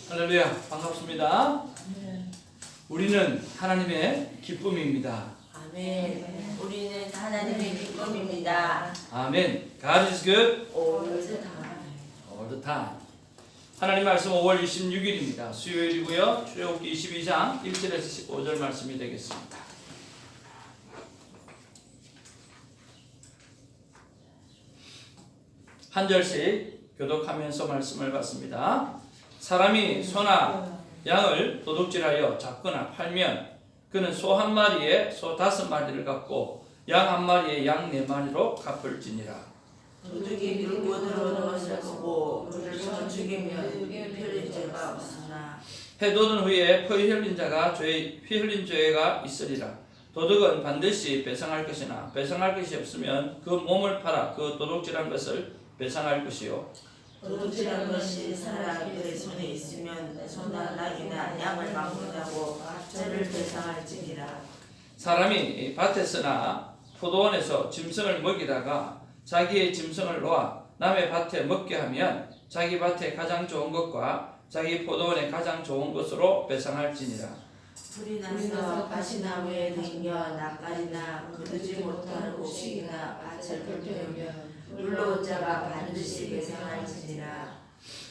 할렐루야, 반갑습니다. 우리는 하나님의 기쁨입니다. 아멘. 우리는 하나님의 기쁨입니다. 아멘. God is good all the time. all the time. 하나님 말씀 5월 26일입니다. 수요일이고요. 출애굽기 22장 1절에서 15절 말씀이 되겠습니다. 한 절씩 교독하면서 말씀을 받습니다. 사람이 소나 양을 도둑질하여 잡거나 팔면 그는 소 한 마리에 소 5마리를 갚고 양 한 마리에 양 4마리로 갚을지니라. 도둑이 밀고 들어오는 것을 보고 그를 쳐 죽이면 피 흘린 죄가 없으나 해 돋은 후에 피 흘린 자가 피 흘린 죄가 있으리라. 도둑은 반드시 배상할 것이나 배상할 것이 없으면 그 몸을 팔아 그 도둑질한 것을 배상할 것이요. 도둑질한 것이 사람의 손에 있으면 소나 낙이나 양을 막는다고 죄를 배상할지니라. 사람이 밭에서나 포도원에서 짐승을 먹이다가 자기의 짐승을 놓아 남의 밭에 먹게 하면 자기 밭에 가장 좋은 것과 자기 포도원에 가장 좋은 것으로 배상할지니라. 불이 나서 가시나무에 댕겨 낯가리나 거두지 못하는 곡식이나 밭을 불태우면 물로 자가 반드시 배상할지니라.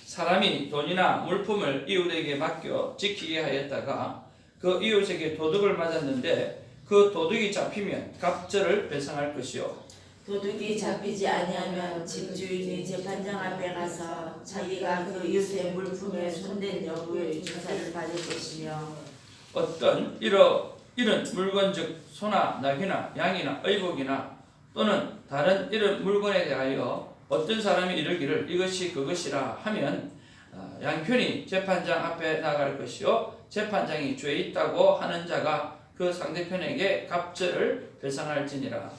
사람이 돈이나 물품을 이웃에게 맡겨 지키게 하였다가 그 이웃에게 도둑을 맞았는데 그 도둑이 잡히면 갑절을 배상할 것이요. 도둑이 잡히지 아니하면 집주인이 재판장 앞에 가서 자기가 그 이웃의 물품에 손댄 여부의 조사를 받을 것이며 어떤 이런 물건 즉 소나 낙이나 양이나 의복이나 또는 다른 이런 물건에 대하여 어떤 사람이 이르기를 이것이 그것이라 하면 양편이 재판장 앞에 나갈 것이요 재판장이 죄 있다고 하는 자가 그 상대편에게 갑절을 배상할지니라.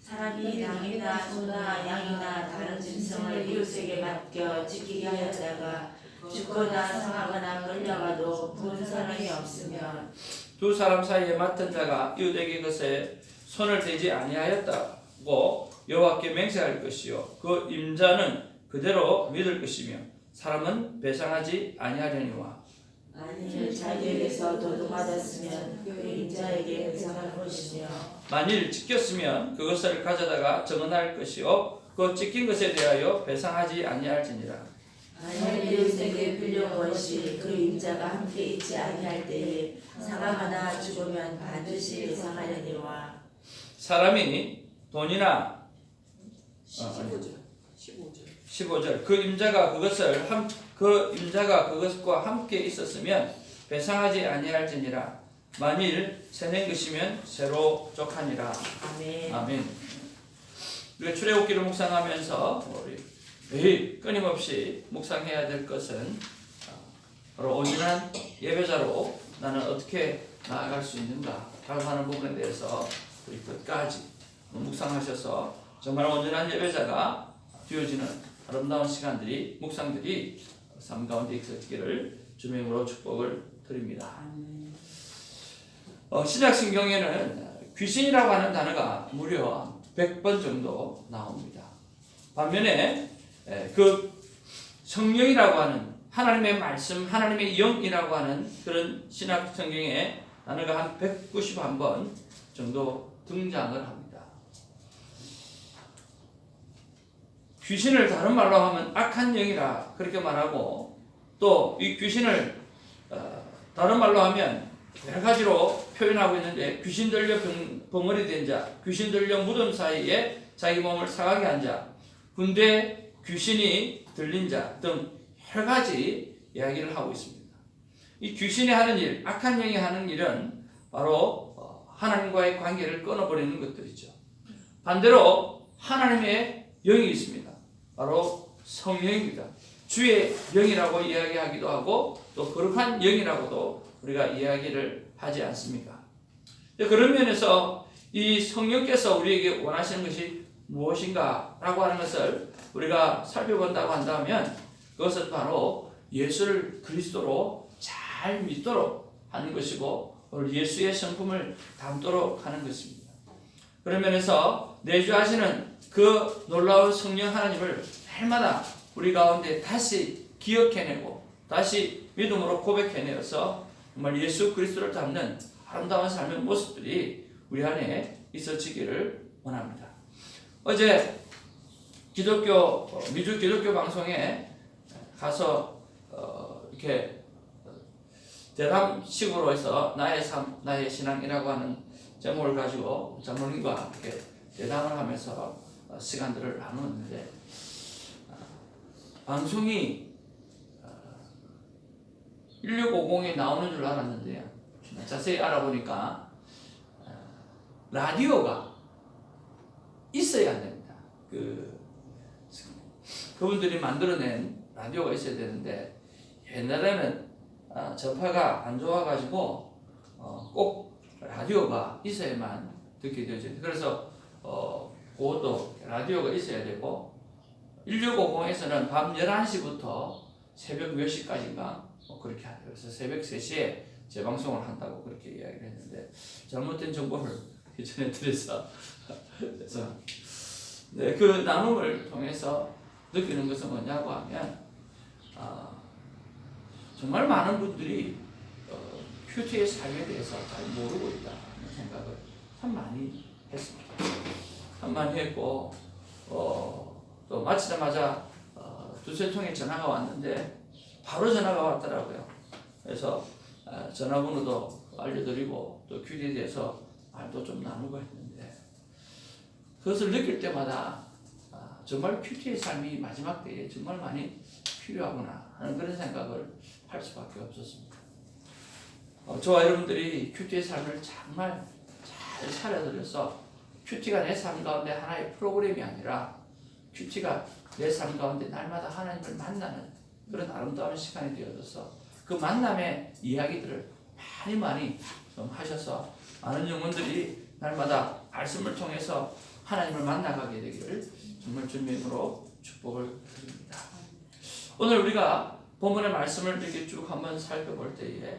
사람이 낙이나 소나 양이나 다른 짐승을 이웃에게 맡겨 지키게 하였다가 죽거나 상하거나 끌려가도 본 사람이 없으면 두 사람 사이에 맡은 자가 이웃에게 그것에 손을 대지 아니하였다고 여호와께 맹세할 것이요 그 임자는 그대로 믿을 것이며 사람은 배상하지 아니하려니와. 만일 자기에게서 도둑맞았으면 그 임자에게 배상할 것이며 만일 찢겼으면 그것을 가져다가 정언할 것이요 그 찢긴 것에 대하여 배상하지 아니할지니라. 만일 이웃에게 빌려온 것이 그 임자가 함께 있지 아니할 때에 상하거나 죽으면 반드시 배상하려니와. 사람이 돈이나 15절 그 임자가 그것과 함께 있었으면 배상하지 아니할지니라. 만일 새낸 것이면 새로 족하니라. 아멘. 아멘. 우리가 출애굽기를 묵상하면서 우리 매일 끊임없이 묵상해야 될 것은 바로 온전한 예배자로 나는 어떻게 나아갈 수 있는가 라고 하는 부분에 대해서 우리 끝까지 묵상하셔서 정말 온전한 예배자가 되어지는 아름다운 시간들이 묵상들이 삶 가운데 있었기를 주님의 이름으로 축복을 드립니다. 신약성경에는 귀신이라고 하는 단어가 무려 100번 정도 나옵니다. 반면에 그 성령이라고 하는 하나님의 말씀, 하나님의 영이라고 하는 그런 신약성경에 단어가 한 191번 정도 등장을 합니다. 귀신을 다른 말로 하면 악한 영이라 그렇게 말하고 또 이 귀신을 다른 말로 하면 여러 가지로 표현하고 있는데 귀신 들려 벙어리 된 자, 귀신 들려 무덤 사이에 자기 몸을 상하게 한 자, 군대 귀신이 들린 자 등 여러 가지 이야기를 하고 있습니다. 이 귀신이 하는 일, 악한 영이 하는 일은 바로 하나님과의 관계를 끊어버리는 것들이죠. 반대로 하나님의 영이 있습니다. 바로 성령입니다. 주의 영이라고 이야기하기도 하고 또 거룩한 영이라고도 우리가 이야기를 하지 않습니까? 그런 면에서 이 성령께서 우리에게 원하시는 것이 무엇인가 라고 하는 것을 우리가 살펴본다고 한다면 그것은 바로 예수를 그리스도로 잘 믿도록 하는 것이고 예수의 성품을 담도록 하는 것입니다. 그런 면에서 내주하시는 그 놀라운 성령 하나님을 날마다 우리 가운데 다시 기억해내고 다시 믿음으로 고백해내어서 정말 예수 그리스도를 닮는 아름다운 삶의 모습들이 우리 안에 있어지기를 원합니다. 어제 미주 기독교 방송에 가서 이렇게 대담식으로 해서 나의 삶, 나의 신앙이라고 하는 제목을 가지고 장로님과 이렇게 대담을 하면서 시간들을 나누었는데, 방송이 1650에 나오는 줄 알았는데요. 자세히 알아보니까 라디오가 있어야 안 됩니다. 그분들이 만들어낸 라디오가 있어야 되는데, 옛날에는 전파가 안 좋아가지고 꼭 라디오가 있어야만 듣게 되어져요. 그래서 그것도 라디오가 있어야 되고, 1650에서는 밤 11시부터 새벽 몇 시까지인가 그렇게 하대요. 그래서 새벽 3시에 재방송을 한다고 그렇게 이야기를 했는데, 잘못된 정보를 전해드려서 그래서 네, 그 나눔을 통해서 느끼는 것은 뭐냐고 하면, 정말 많은 분들이 큐티의 삶에 대해서 잘 모르고 있다는 생각을 참 많이 했습니다. 참 많이 했고, 또 마치자마자 두세 통의 전화가 왔는데 바로 전화가 왔더라고요. 그래서 전화번호도 알려드리고 또 큐티에 대해서 말도 좀 나누고 했는데, 그것을 느낄 때마다 정말 큐티의 삶이 마지막 때에 정말 많이 필요하구나 하는 그런 생각을 할 수밖에 없었습니다. 저와 여러분들이 큐티의 삶을 정말 잘 차려드려서 큐티가 내 삶 가운데 하나의 프로그램이 아니라 큐티가 내 삶 가운데 날마다 하나님을 만나는 그런 아름다운 시간이 되어져서 그 만남의 이야기들을 많이 좀 하셔서 많은 영혼들이 날마다 말씀을 통해서 하나님을 만나가게 되기를 정말 주님의 이름으로 축복을 드립니다. 오늘 우리가 본문의 말씀을 이렇게 쭉 한번 살펴볼 때에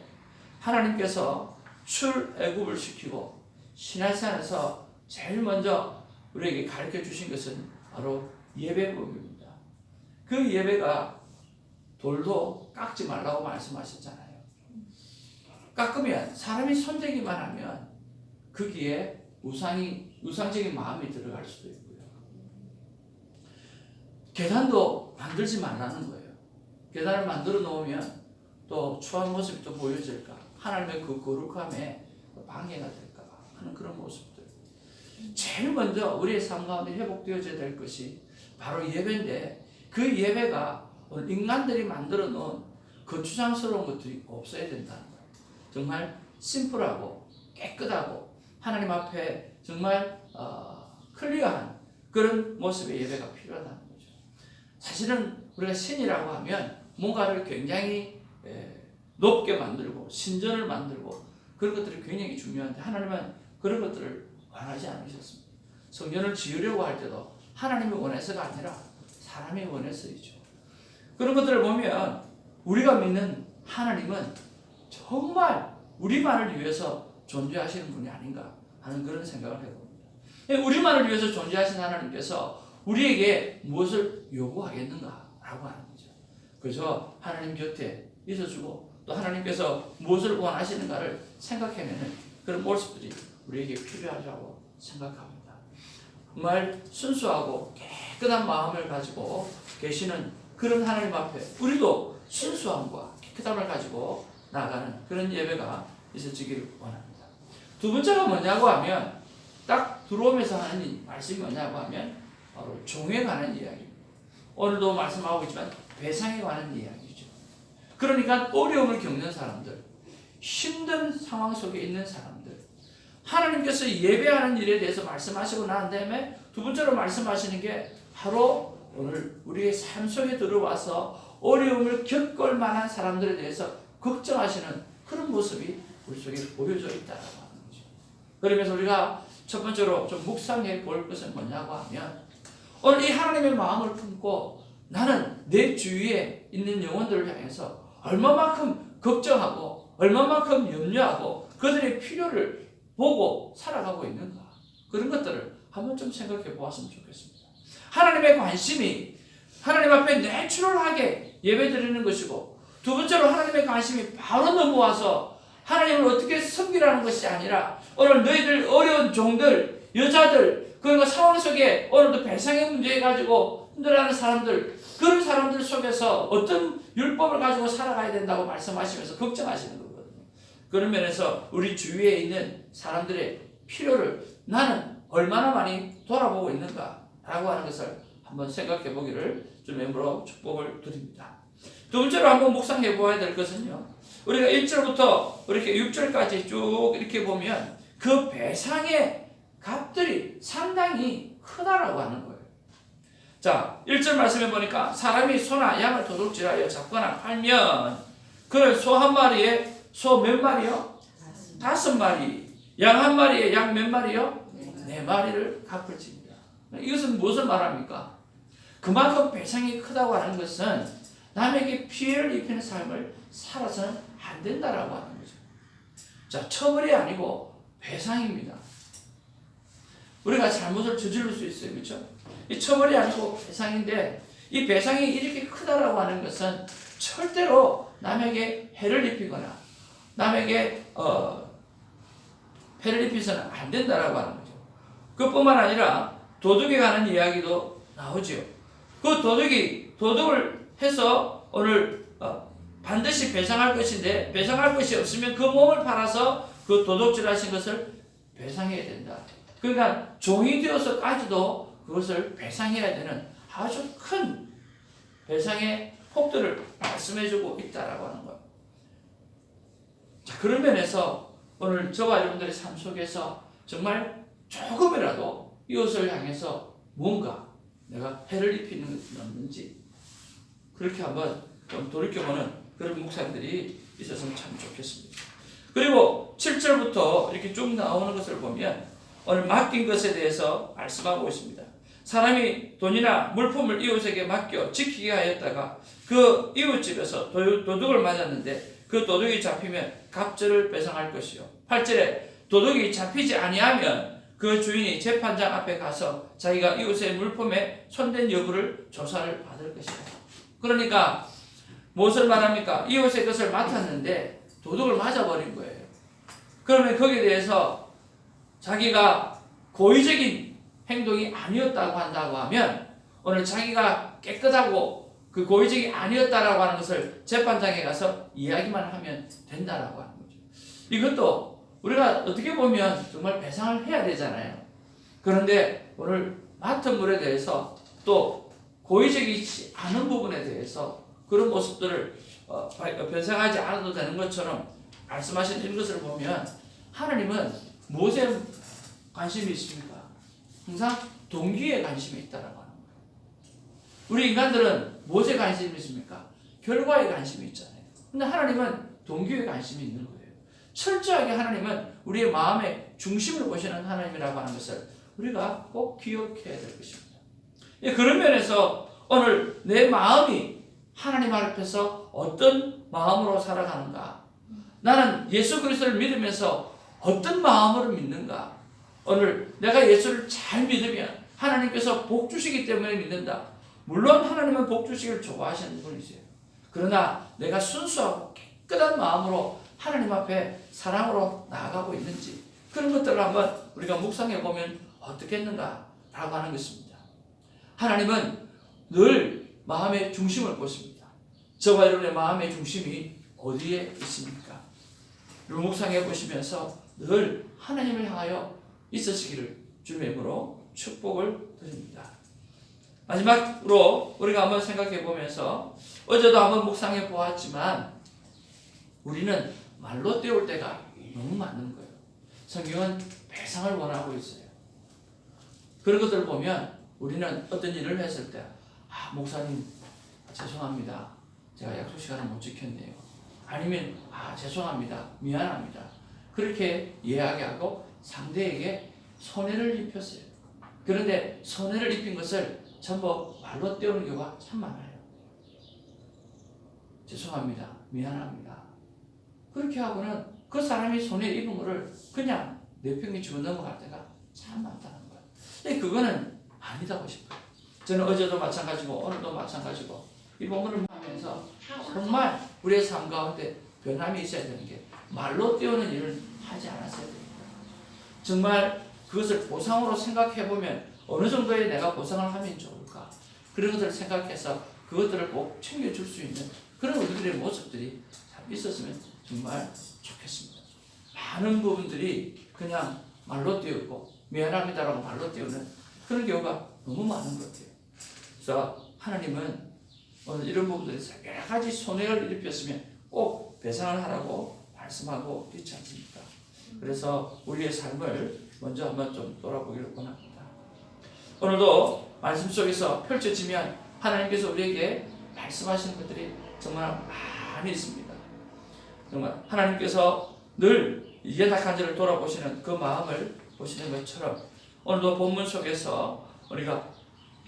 하나님께서 출애굽을 시키고 시내산에서 제일 먼저 우리에게 가르쳐 주신 것은 바로 예배법입니다. 그 예배가 돌도 깎지 말라고 말씀하셨잖아요. 깎으면 사람이 손대기만 하면 거기에 우상적인 마음이 들어갈 수도 있고요. 계단도 만들지 말라는 거예요. 계단을 만들어 놓으면 또 추한 모습이 또 보여질까, 하나님의 그 거룩함에 방해가 될까 하는 그런 모습들. 제일 먼저 우리의 삶 가운데 회복되어져야 될 것이 바로 예배인데, 그 예배가 오늘 인간들이 만들어 놓은 거추장스러운 것들이 없어야 된다는 거예요. 정말 심플하고 깨끗하고 하나님 앞에 정말 클리어한 그런 모습의 예배가 필요하다는 거죠. 사실은 우리가 신이라고 하면 뭔가를 굉장히 높게 만들고 신전을 만들고 그런 것들이 굉장히 중요한데, 하나님은 그런 것들을 원하지 않으셨습니다. 성전을 지으려고 할 때도 하나님이 원해서가 아니라 사람이 원해서이죠. 그런 것들을 보면 우리가 믿는 하나님은 정말 우리만을 위해서 존재하시는 분이 아닌가 하는 그런 생각을 해봅니다. 우리만을 위해서 존재하신 하나님께서 우리에게 무엇을 요구하겠는가라고 하는 거죠. 그래서 하나님 곁에 있어주고 또 하나님께서 무엇을 원하시는가를 생각해내는 그런 모습들이 우리에게 필요하다고 생각합니다. 정말 순수하고 깨끗한 마음을 가지고 계시는 그런 하나님 앞에 우리도 순수함과 깨끗함을 가지고 나가는 그런 예배가 있어지기를 원합니다. 두 번째가 뭐냐고 하면, 딱 들어오면서 하는 말씀이 뭐냐고 하면 바로 종에 관한 이야기입니다. 오늘도 말씀하고 있지만 배상에 관한 이야기죠. 그러니까 어려움을 겪는 사람들, 힘든 상황 속에 있는 사람들, 하나님께서 예배하는 일에 대해서 말씀하시고 난 다음에 두 번째로 말씀하시는 게 바로 오늘 우리의 삶 속에 들어와서 어려움을 겪을 만한 사람들에 대해서 걱정하시는 그런 모습이 우리 속에 보여져 있다고 하는 거죠. 그러면서 우리가 첫 번째로 좀 묵상해 볼 것은 뭐냐고 하면, 오늘 이 하나님의 마음을 품고 나는 내 주위에 있는 영혼들을 향해서 얼마만큼 걱정하고 얼마만큼 염려하고 그들의 필요를 보고 살아가고 있는가, 그런 것들을 한번 좀 생각해 보았으면 좋겠습니다. 하나님의 관심이 하나님 앞에 내추럴하게 예배드리는 것이고, 두 번째로 하나님의 관심이 바로 넘어와서 하나님을 어떻게 섬기라는 것이 아니라 오늘 너희들 어려운 종들, 여자들, 그리고 상황 속에 오늘도 배상의 문제 가지고 힘들어하는 사람들, 그런 사람들 속에서 어떤 율법을 가지고 살아가야 된다고 말씀하시면서 걱정하시는 거거든요. 그런 면에서 우리 주위에 있는 사람들의 필요를 나는 얼마나 많이 돌아보고 있는가라고 하는 것을 한번 생각해 보기를 주님으로 축복을 드립니다. 두 번째로 한번 묵상해 보아야 될 것은요, 우리가 1절부터 이렇게 6절까지 쭉 이렇게 보면 그 배상의 값들이 상당히 크다라고 하는 거예요. 자, 1절 말씀해 보니까 사람이 소나 양을 도둑질하여 잡거나 팔면 그를 소 한 마리에 소 몇 마리요? 5마리. 양 한 마리에 양 몇 마리요? 4마리를 갚을 집니다. 이것은 무엇을 말합니까? 그만큼 배상이 크다고 하는 것은 남에게 피해를 입히는 삶을 살아서는 안 된다라고 하는 거죠. 자, 처벌이 아니고 배상입니다. 우리가 잘못을 저지를 수 있어요. 그렇죠? 이 처벌이 아니고 배상인데 이 배상이 이렇게 크다라고 하는 것은 절대로 남에게 해를 입히거나 남에게 해를 입혀서는 안 된다라고 하는 거죠. 그뿐만 아니라 도둑에 관한 이야기도 나오죠. 그 도둑을 해서 오늘 반드시 배상할 것인데 배상할 것이 없으면 그 몸을 팔아서 그 도둑질하신 것을 배상해야 된다. 그러니까 종이 되어서까지도 그것을 배상해야 되는 아주 큰 배상의 폭들을 말씀해주고 있다라고 하는 거예요. 자, 그런 면에서 오늘 저와 여러분들의 삶 속에서 정말 조금이라도 이웃을 향해서 뭔가 내가 해를 입히는 것은 없는지 그렇게 한번 좀 돌이켜보는 그런 목사님들이 있었으면 참 좋겠습니다. 그리고 7절부터 이렇게 쭉 나오는 것을 보면 오늘 맡긴 것에 대해서 말씀하고 있습니다. 사람이 돈이나 물품을 이웃에게 맡겨 지키게 하였다가 그 이웃집에서 도둑을 맞았는데 그 도둑이 잡히면 갑절을 배상할 것이요. 8절에 도둑이 잡히지 아니하면 그 주인이 재판장 앞에 가서 자기가 이웃의 물품에 손댄 여부를 조사를 받을 것이다. 그러니까 무엇을 말합니까? 이웃의 것을 맡았는데 도둑을 맞아버린 거예요. 그러면 거기에 대해서 자기가 고의적인 행동이 아니었다고 한다고 하면 오늘 자기가 깨끗하고 그 고의적이 아니었다라고 하는 것을 재판장에 가서 이야기만 하면 된다라고 하는 거죠. 이것도 우리가 어떻게 보면 정말 배상을 해야 되잖아요. 그런데 오늘 맡은 물에 대해서 또 고의적이지 않은 부분에 대해서 그런 모습들을 변상하지 않아도 되는 것처럼 말씀하신 이런 것을 보면 하나님은 무엇에 관심이 있습니까? 항상 동기에 관심이 있다라고 하는 거예요. 우리 인간들은 무엇에 관심이 있습니까? 결과에 관심이 있잖아요. 근데 하나님은 동기에 관심이 있는 거예요. 철저하게 하나님은 우리의 마음의 중심을 보시는 하나님이라고 하는 것을 우리가 꼭 기억해야 될 것입니다. 그런 면에서 오늘 내 마음이 하나님 앞에서 어떤 마음으로 살아가는가? 나는 예수 그리스도를 믿으면서 어떤 마음으로 믿는가? 오늘 내가 예수를 잘 믿으면 하나님께서 복 주시기 때문에 믿는다. 물론 하나님은 복 주시기를 좋아하시는 분이세요. 그러나 내가 순수하고 깨끗한 마음으로 하나님 앞에 사랑으로 나아가고 있는지 그런 것들을 한번 우리가 묵상해 보면 어떻겠는가라고 하는 것입니다. 하나님은 늘 마음의 중심을 보십니다. 저와 여러분의 마음의 중심이 어디에 있습니까? 묵상해 보시면서 늘 하나님을 향하여 있으시기를 주님의 이름으로 축복을 드립니다. 마지막으로 우리가 한번 생각해 보면서 어제도 한번 묵상해 보았지만 우리는 말로 때울 때가 너무 많은 거예요. 성경은 배상을 원하고 있어요. 그런 것들을 보면 우리는 어떤 일을 했을 때 목사님 죄송합니다. 제가 약속 시간을 못 지켰네요. 아니면 죄송합니다. 미안합니다. 그렇게 이야기하고 상대에게 손해를 입혔어요. 그런데 손해를 입힌 것을 전부 말로 때우는 경우가 참 많아요. 죄송합니다. 미안합니다. 그렇게 하고는 그 사람이 손해 입은 것을 그냥 내팽개 치고 넘어갈 때가 참 많다는 거예요. 근데 그거는 아니다고 싶어요. 저는 어제도 마찬가지고 오늘도 마찬가지고 이 본문을 하면서 정말 우리의 삶 가운데 변함이 있어야 되는 게 말로 때우는 일을 하지 않았어야 됩니다. 정말 그것을 보상으로 생각해보면 어느 정도의 내가 보상을 하면 좋을까? 그런 것들을 생각해서 그것들을 꼭 챙겨줄 수 있는 그런 우리들의 모습들이 참 있었으면 정말 좋겠습니다. 많은 부분들이 그냥 말로 띄우고 미안합니다라고 말로 띄우는 그런 경우가 너무 많은 것 같아요. 그래서 하나님은 오늘 이런 부분들에서 여러 가지 손해를 입혔으면 꼭 배상을 하라고 말씀하고 있지 않습니까? 그래서 우리의 삶을 먼저 한번 좀 돌아보기를 원합니다. 오늘도 말씀 속에서 펼쳐지면 하나님께서 우리에게 말씀하시는 것들이 정말 많이 있습니다. 정말 하나님께서 늘 연약한 자를 돌아보시는 그 마음을 보시는 것처럼 오늘도 본문 속에서 우리가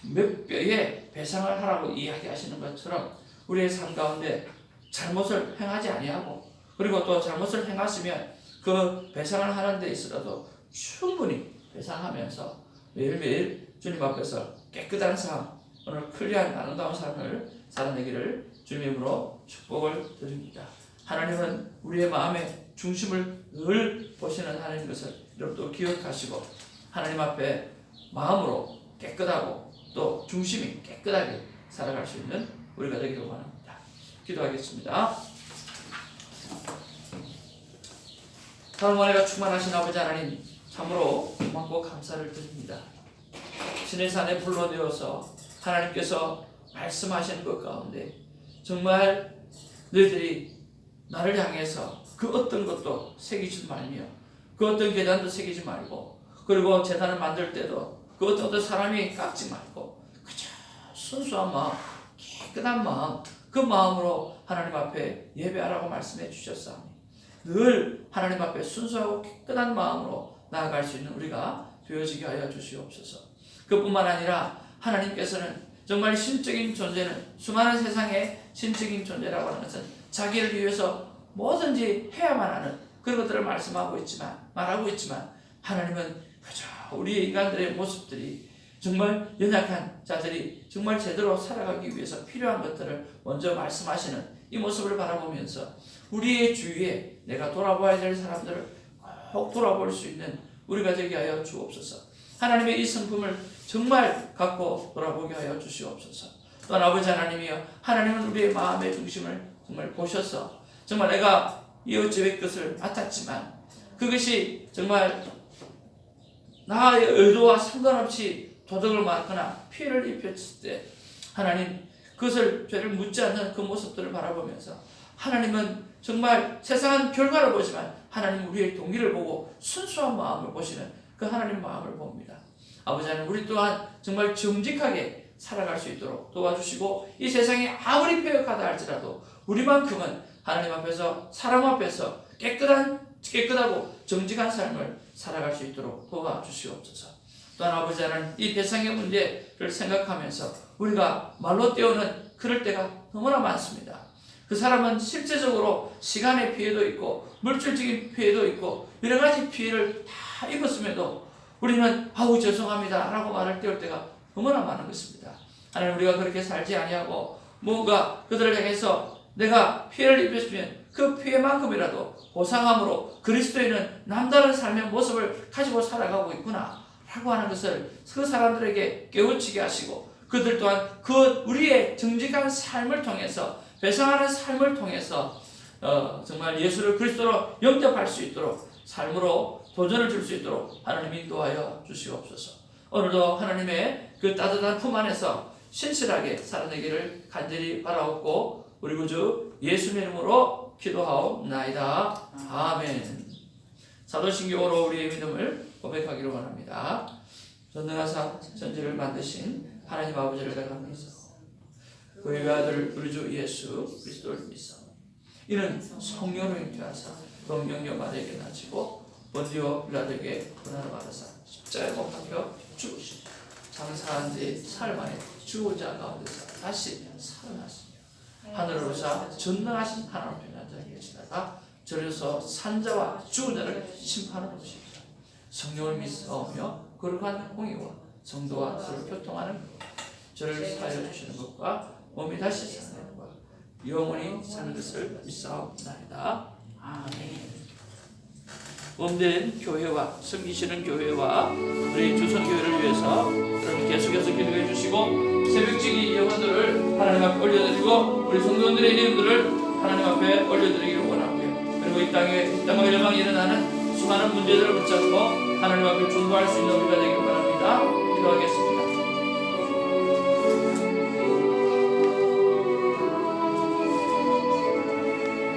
몇 배의 배상을 하라고 이야기하시는 것처럼 우리의 삶 가운데 잘못을 행하지 아니하고 그리고 또 잘못을 행했으면 그 배상을 하는 데 있어도 충분히 배상하면서 매일매일 주님 앞에서 깨끗한 삶, 오늘 클리어한 아름다운 삶을 살아내기를 주님의 이름으로 축복을 드립니다. 하나님은 우리의 마음의 중심을 늘 보시는 하나님 것을 여러분도 기억하시고 하나님 앞에 마음으로 깨끗하고 또 중심이 깨끗하게 살아갈 수 있는 우리가 되기를 원합니다. 기도하겠습니다. 사랑과 은혜가 충만하신 아버지 하나님 참으로 고맙고 감사를 드립니다. 신의 산에 불러내어서 하나님께서 말씀하시는 것 가운데 정말 너희들이 나를 향해서 그 어떤 것도 새기지 말며 그 어떤 계단도 새기지 말고 그리고 제단을 만들 때도 그 어떤 사람이 깎지 말고 그저 순수한 마음, 깨끗한 마음 그 마음으로 하나님 앞에 예배하라고 말씀해 주셨사오니 늘 하나님 앞에 순수하고 깨끗한 마음으로 나아갈 수 있는 우리가 되어지게 하여 주시옵소서. 그뿐만 아니라 하나님께서는 정말 신적인 존재는 수많은 세상의 신적인 존재라고 하는 것은 자기를 위해서 뭐든지 해야만 하는 그런 것들을 말하고 있지만 하나님은 그저 우리 인간들의 모습들이 정말 연약한 자들이 정말 제대로 살아가기 위해서 필요한 것들을 먼저 말씀하시는 이 모습을 바라보면서 우리의 주위에 내가 돌아봐야 될 사람들을 꼭 돌아볼 수 있는 우리가 되게 하여 주옵소서. 하나님의 이 성품을 정말 갖고 돌아보게 하여 주시옵소서. 또한 아버지 하나님이여 하나님은 우리의 마음의 중심을 정말 보셔서 정말 내가 이웃집의 것을 맡았지만 그것이 정말 나의 의도와 상관없이 도덕을 맞거나 피해를 입혔을 때 하나님 그것을 죄를 묻지 않는 그 모습들을 바라보면서 하나님은 정말 세상은 결과를 보지만 하나님 우리의 동기를 보고 순수한 마음을 보시는 그 하나님 마음을 봅니다. 아버지 하나님 우리 또한 정말 정직하게 살아갈 수 있도록 도와주시고 이 세상이 아무리 폐역하다 할지라도 우리만큼은 하나님 앞에서 사람 앞에서 깨끗하고 정직한 삶을 살아갈 수 있도록 도와주시옵소서. 또한 아버지 하나님 이 대상의 문제를 생각하면서 우리가 말로 때우는 그럴 때가 너무나 많습니다. 그 사람은 실제적으로 시간의 피해도 있고 물질적인 피해도 있고 여러 가지 피해를 다 입었음에도 우리는 아우 죄송합니다 라고 말을 띄울 때가 너무나 많은 것입니다. 하나님 우리가 그렇게 살지 아니하고 뭔가 그들을 향해서 내가 피해를 입혔으면 그 피해만큼이라도 보상함으로 그리스도인은 남다른 삶의 모습을 가지고 살아가고 있구나 라고 하는 것을 그 사람들에게 깨우치게 하시고 그들 또한 그 우리의 정직한 삶을 통해서 배상하는 삶을 통해서 정말 예수를 그리스도로 영접할 수 있도록 삶으로 도전을 줄 수 있도록 하나님 인도하여 주시옵소서. 오늘도 하나님의 그 따뜻한 품 안에서 신실하게 살아내기를 간절히 바라옵고 우리 구주 예수님의 이름으로 기도하옵나이다. 아멘. 사도신경으로 우리의 믿음을 고백하기를 원합니다. 전능하사 천지를 만드신 하나님 아버지를 내가 믿사 그의 아들 우리 주 예수 그리스도를 믿사 이는 성령으로 잉태하사 동명녀 마리아에게 나시고 본디오 빌라도에게 고난을 받으사 십자가에 못 박혀 죽으시고 장사한 지 사흘 만에 죽은 자 가운데서 다시 살아났으며 하늘을 오사 전능하신 하나님 편한 자에게 계시다가 저리서 산자와 죽은 자를 심판하러 오십니다. 성령을 믿사오며 거룩한 공의와 성도와 서로 교통하는 것 저를 사하여 주시는 것과 몸이 다시 사는 것 영원히 사는 것을 믿사옵나이다. 아멘. 몸된 교회와 섬기시는 교회와 우리 주선교회를 위해서 여러분 계속해서 기도해 주시고 새벽지기 영혼들을 하나님 앞에 올려드리고 우리 성도들의 이름들을 하나님 앞에 올려드리기를 원하고요. 그리고 이 땅과 열방에 일어나는 수많은 문제들을 붙잡고 하나님 앞에 중보할 수 있는 우리가 되기를 원합니다. 기도하겠습니다.